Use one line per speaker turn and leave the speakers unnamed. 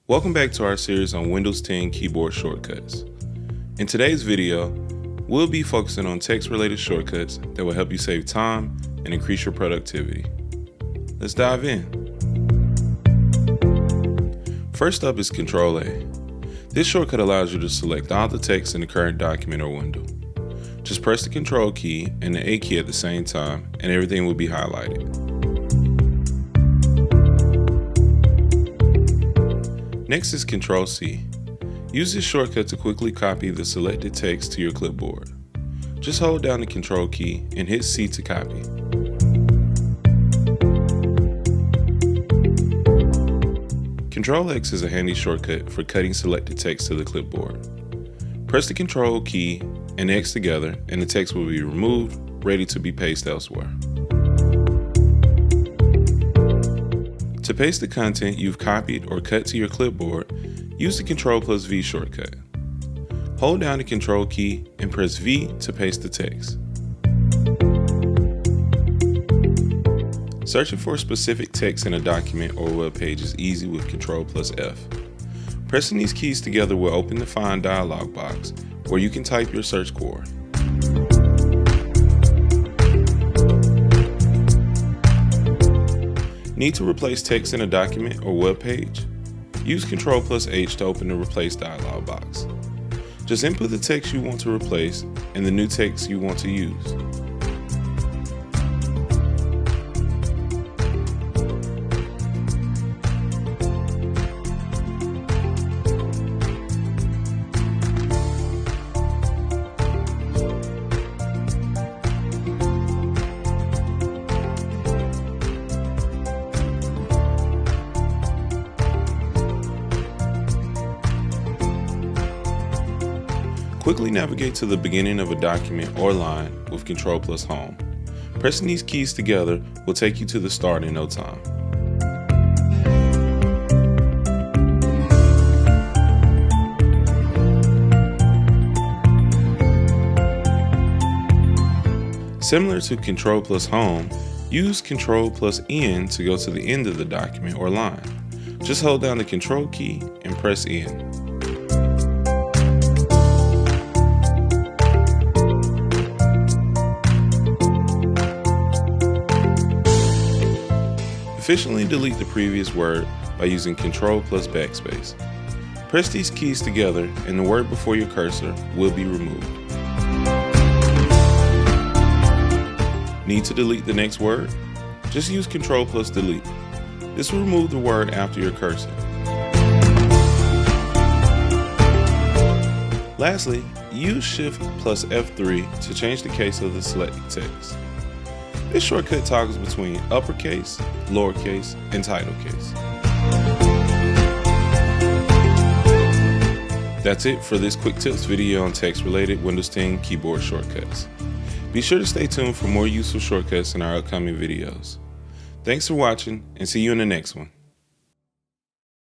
Welcome back to our series on Windows 10 keyboard shortcuts. In today's video, we'll be focusing on text-related shortcuts that will help you save time and increase your productivity. Let's dive in. First up is Ctrl A. This shortcut allows you to select all the text in the current document or window. Just press the Ctrl key and the A key at the same time, and everything will be highlighted. Next is Ctrl C. Use this shortcut to quickly copy the selected text to your clipboard. Just hold down the Ctrl key and hit C to copy. Ctrl X is a handy shortcut for cutting selected text to the clipboard. Press the Ctrl key and X together and the text will be removed, ready to be pasted elsewhere. To paste the content you've copied or cut to your clipboard, use the Ctrl V shortcut. Hold down the Ctrl key and press V to paste the text. Searching for specific text in a document or web page is easy with Ctrl F. Pressing these keys together will open the Find dialog box where you can type your search word. Need to replace text in a document or web page? Use Ctrl H to open the Replace dialog box. Just input the text you want to replace and the new text you want to use. Quickly navigate to the beginning of a document or line with Ctrl Home. Pressing these keys together will take you to the start in no time. Similar to Ctrl Home, use Ctrl End to go to the end of the document or line. Just hold down the Ctrl key and press End. Efficiently delete the previous word by using Ctrl Backspace. Press these keys together and the word before your cursor will be removed. Need to delete the next word? Just use Ctrl Delete. This will remove the word after your cursor. Lastly, use Shift F3 to change the case of the selected text. This shortcut toggles between uppercase, lowercase, and title case. That's it for this quick tips video on text-related Windows 10 keyboard shortcuts. Be sure to stay tuned for more useful shortcuts in our upcoming videos. Thanks for watching and see you in the next one.